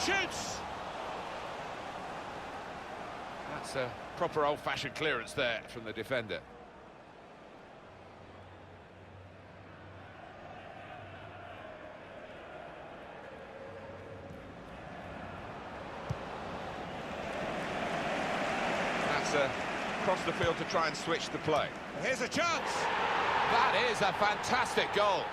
Shoots! That's a proper old-fashioned clearance there from the defender. That's across the field to try and switch the play. Here's a chance! That is a fantastic goal.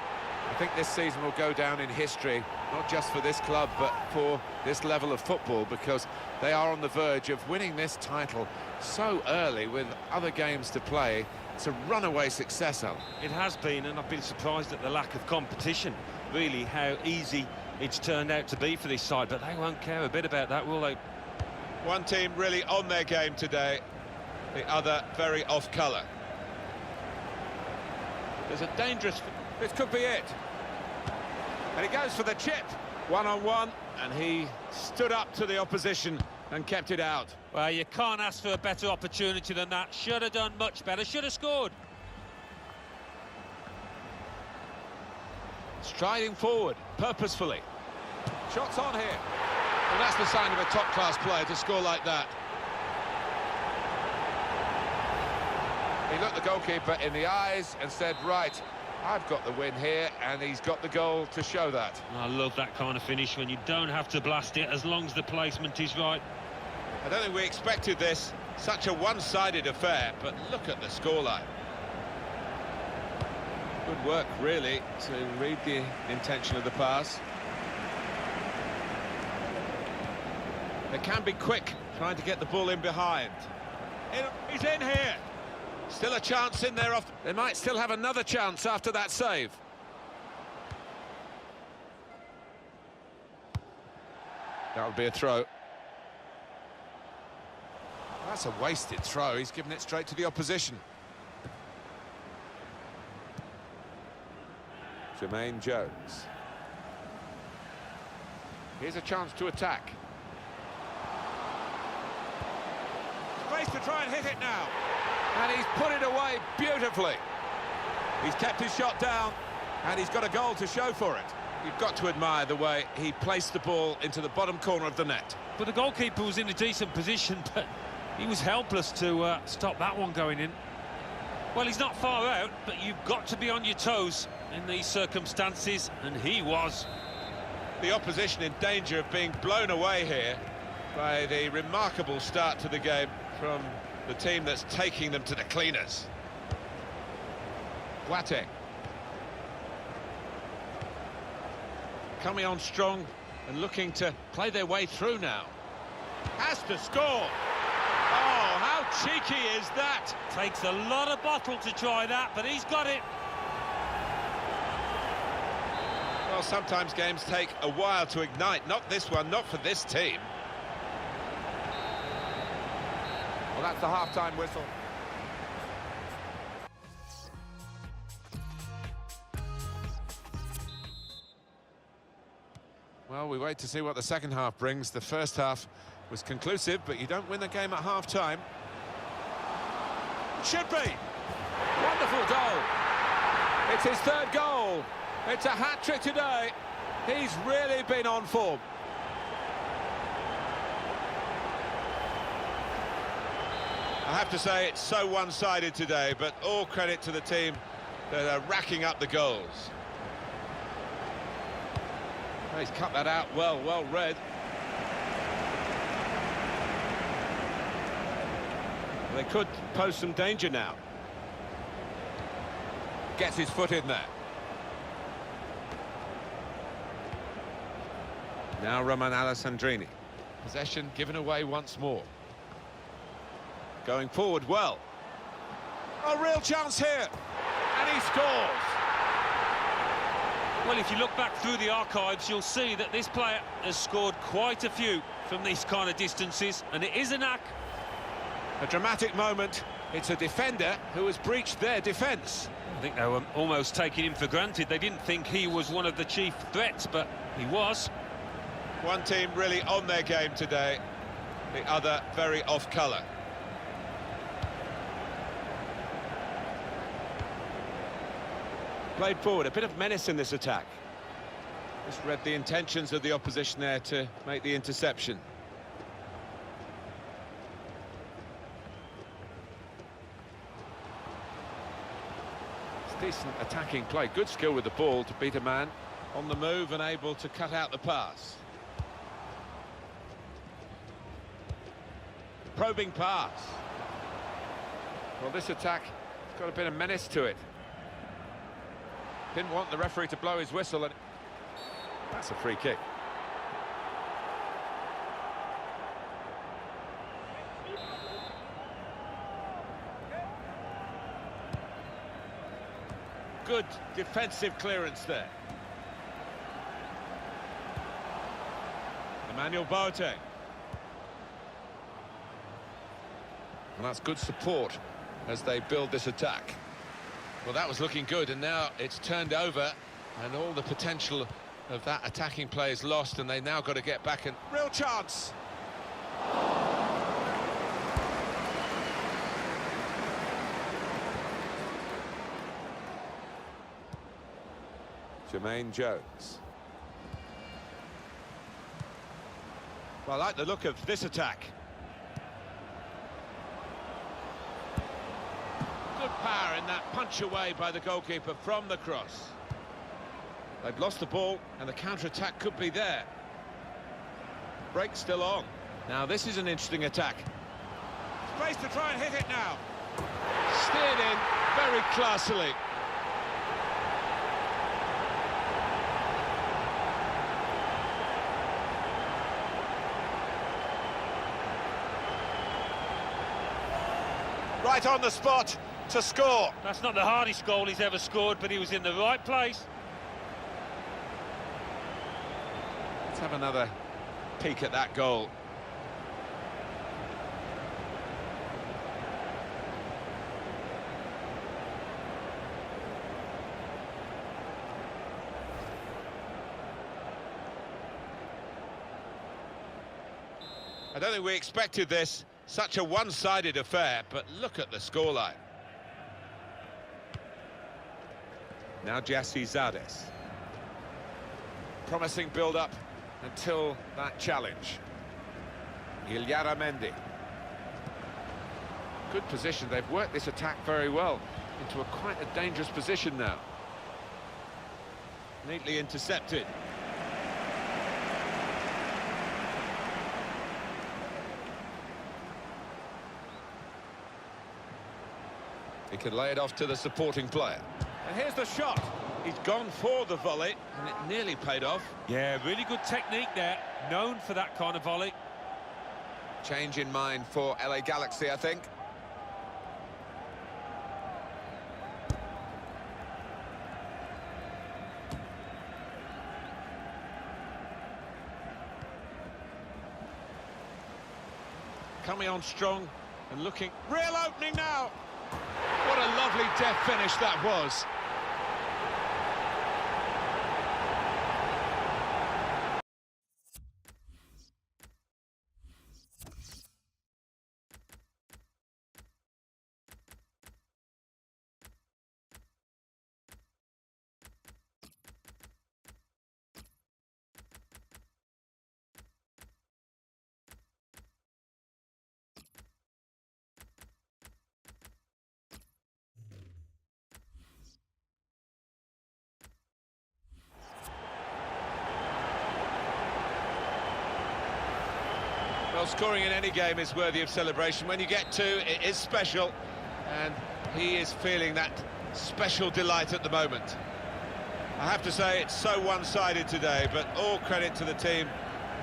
I think this season will go down in history, not just for this club, but for this level of football, because they are on the verge of winning this title so early with other games to play. It's a runaway success, Alan. It has been, and I've been surprised at the lack of competition, really, how easy it's turned out to be for this side, but they won't care a bit about that, will they? One team really on their game today, the other very off-colour. There's a dangerous... This could be it. And he goes for the chip. One-on-one, and he stood up to the opposition and kept it out. Well, you can't ask for a better opportunity than that. Should have done much better, should have scored. Striding forward, purposefully. Shots on here. And that's the sign of a top-class player to score like that. He looked the goalkeeper in the eyes and said, right, I've got the win here, and he's got the goal to show that. I love that kind of finish when you don't have to blast it as long as the placement is right. I don't think we expected this, such a one-sided affair, but look at the scoreline. Good work, really, to read the intention of the pass. They can be quick, trying to get the ball in behind. He's in here. Still a chance in there. They might still have another chance after that save. That would be a throw. That's a wasted throw. He's given it straight to the opposition. Jermaine Jones. Here's a chance to attack. Space to try and hit it now. And he's put it away beautifully. He's kept his shot down, and he's got a goal to show for it. You've got to admire the way he placed the ball into the bottom corner of the net. But the goalkeeper was in a decent position, but he was helpless to stop that one going in. Well, he's not far out, but you've got to be on your toes in these circumstances, and he was. The opposition in danger of being blown away here by the remarkable start to the game from the team that's taking them to the cleaners. Boateng. Coming on strong and looking to play their way through now. Has to score! Oh, how cheeky is that? Takes a lot of bottle to try that, but he's got it. Well, sometimes games take a while to ignite. Not this one, not for this team. Well, that's the half-time whistle. Well, we wait to see what the second half brings. The first half was conclusive, but you don't win the game at half-time. Should be. Wonderful goal. It's his third goal. It's a hat-trick today. He's really been on form. I have to say, it's so one-sided today, but all credit to the team that are racking up the goals. Oh, he's cut that out well read. They could pose some danger now. Gets his foot in there. Now Roman Alessandrini. Possession given away once more. Going forward well. A real chance here. And he scores. Well, if you look back through the archives, you'll see that this player has scored quite a few from these kind of distances, and it is a knack. A dramatic moment. It's a defender who has breached their defence. I think they were almost taking him for granted. They didn't think he was one of the chief threats, but he was. One team really on their game today, the other very off-colour. Played forward, a bit of menace in this attack. Just read the intentions of the opposition there to make the interception. It's decent attacking play, good skill with the ball to beat a man on the move and able to cut out the pass. Probing pass. Well, this attack has got a bit of menace to it. Didn't want the referee to blow his whistle, and that's a free kick. Good defensive clearance there. Emmanuel Boateng. And that's good support as they build this attack. Well, that was looking good, and now it's turned over, and all the potential of that attacking play is lost, and they now got to get back and... Real chance! Jermaine Jones. Well, I like the look of this attack. Good power in that punch away by the goalkeeper from the cross. They've lost the ball, and the counter-attack could be there. Break still on. Now, this is an interesting attack. Space to try and hit it now. Steered in very classily. Right on the spot to score. That's not the hardest goal he's ever scored, but he was in the right place. Let's have another peek at that goal. I don't think we expected this. Such a one-sided affair, but look at the scoreline. Now Jassi Zardes. Promising build-up until that challenge. Ilyara Mendy. Good position. They've worked this attack very well into quite a dangerous position now. Neatly intercepted. He can lay it off to the supporting player. And here's the shot. He's gone for the volley, and it nearly paid off. Yeah, really good technique there. Known for that kind of volley. Change in mind for LA Galaxy, I think. Coming on strong and looking... Real opening now! What a lovely deft finish that was. Well, scoring in any game is worthy of celebration. When you get two, it is special, and he is feeling that special delight at the moment. I have to say, it's so one-sided today, but all credit to the team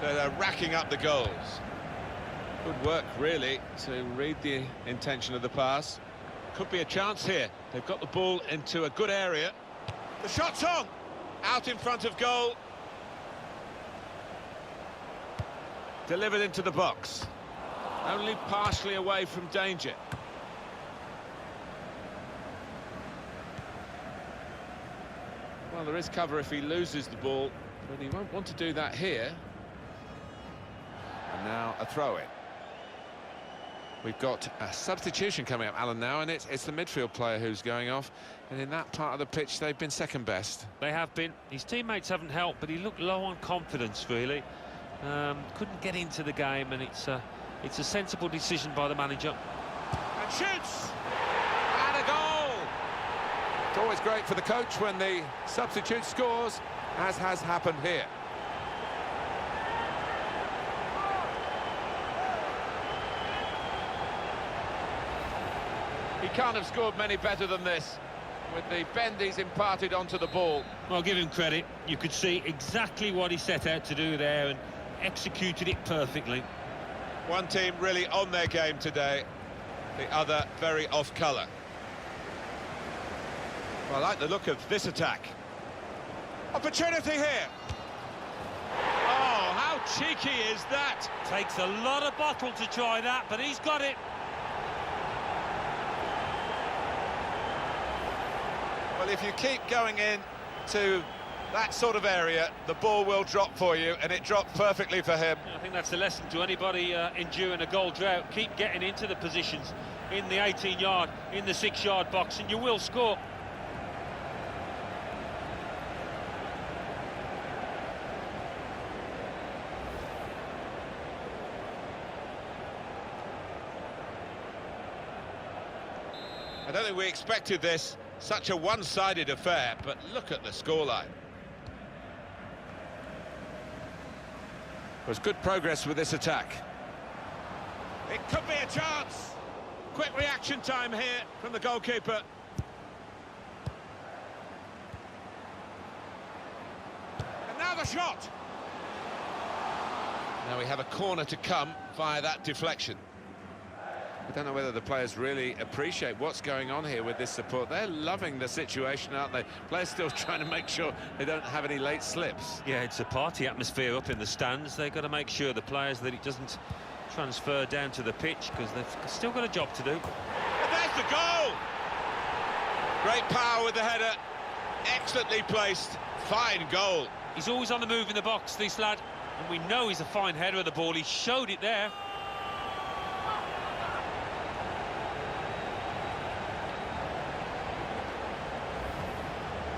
that are racking up the goals. Good work, really, to read the intention of the pass. Could be a chance here. They've got the ball into a good area. The shot's on! Out in front of goal. Delivered into the box. Only partially away from danger. Well, there is cover if he loses the ball, but he won't want to do that here. And now a throw-in. We've got a substitution coming up, Alan, now, and it's the midfield player who's going off. And in that part of the pitch, they've been second best. They have been. His teammates haven't helped, but he looked low on confidence, really. Couldn't get into the game, and it's a sensible decision by the manager. And shoots! And a goal! It's always great for the coach when the substitute scores, as has happened here. He can't have scored many better than this, with the bend he's imparted onto the ball. Well, give him credit. You could see exactly what he set out to do there and executed it perfectly. One team really on their game today, the other very off colour. Well, I like the look of this attack. Opportunity here. Oh, how cheeky is that? Takes a lot of bottle to try that, but he's got it. Well, if you keep going in to that sort of area, the ball will drop for you, and it dropped perfectly for him. I think that's a lesson to anybody enduring a goal drought. Keep getting into the positions in the 18-yard, in the 6-yard box, and you will score. I don't think we expected this. Such a one-sided affair, but look at the scoreline. There's good progress with this attack. It could be a chance. Quick reaction time here from the goalkeeper. And now the shot. Now we have a corner to come via that deflection. I don't know whether the players really appreciate what's going on here with this support. They're loving the situation, aren't they? Players still trying to make sure they don't have any late slips. Yeah, it's a party atmosphere up in the stands. They've got to make sure the players that it doesn't transfer down to the pitch, because they've still got a job to do. And there's the goal! Great power with the header. Excellently placed. Fine goal. He's always on the move in the box, this lad. And we know he's a fine header of the ball. He showed it there.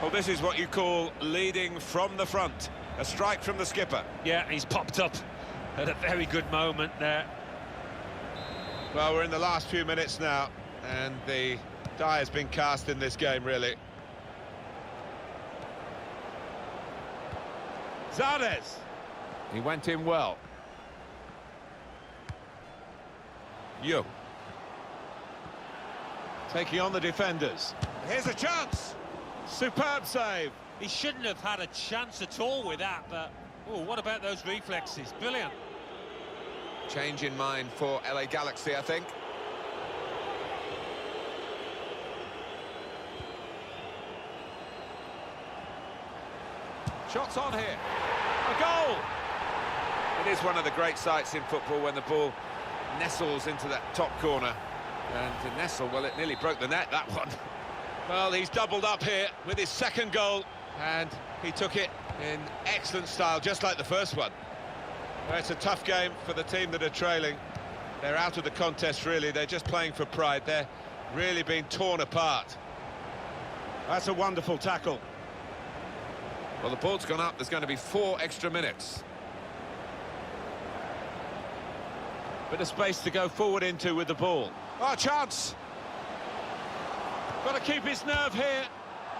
Well, this is what you call leading from the front. A strike from the skipper. Yeah, he's popped up at a very good moment there. Well, we're in the last few minutes now, and the die has been cast in this game, really. Zardes. He went in well. Young. Taking on the defenders. Here's a chance. Superb save. He shouldn't have had a chance at all with that, but oh, what about those reflexes? Brilliant. Change in mind for LA Galaxy, I think. Shots on here. A goal! It is one of the great sights in football when the ball nestles into that top corner. And to nestle, well, it nearly broke the net, that one. Well, he's doubled up here with his second goal, and he took it in excellent style, just like the first one. Well, it's a tough game for the team that are trailing. They're out of the contest, really. They're just playing for pride. They're really being torn apart. That's a wonderful tackle. Well, the ball's gone up. There's going to be 4 extra minutes. Bit of space to go forward into with the ball. Oh, chance! Got to keep his nerve here.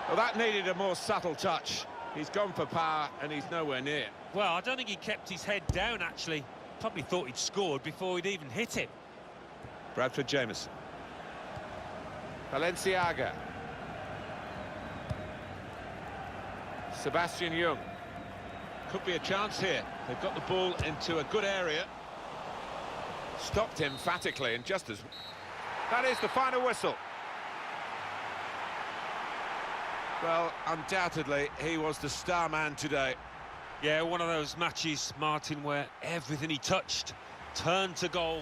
Well, that needed a more subtle touch. He's gone for power, and he's nowhere near. Well, I don't think he kept his head down, actually. Probably thought he'd scored before he'd even hit it. Bradford Jameson. Valenciaga. Sebastian Young. Could be a chance here. They've got the ball into a good area. Stopped emphatically, and just as... That is the final whistle. Well, undoubtedly, he was the star man today. Yeah, one of those matches, Martin, where everything he touched turned to gold.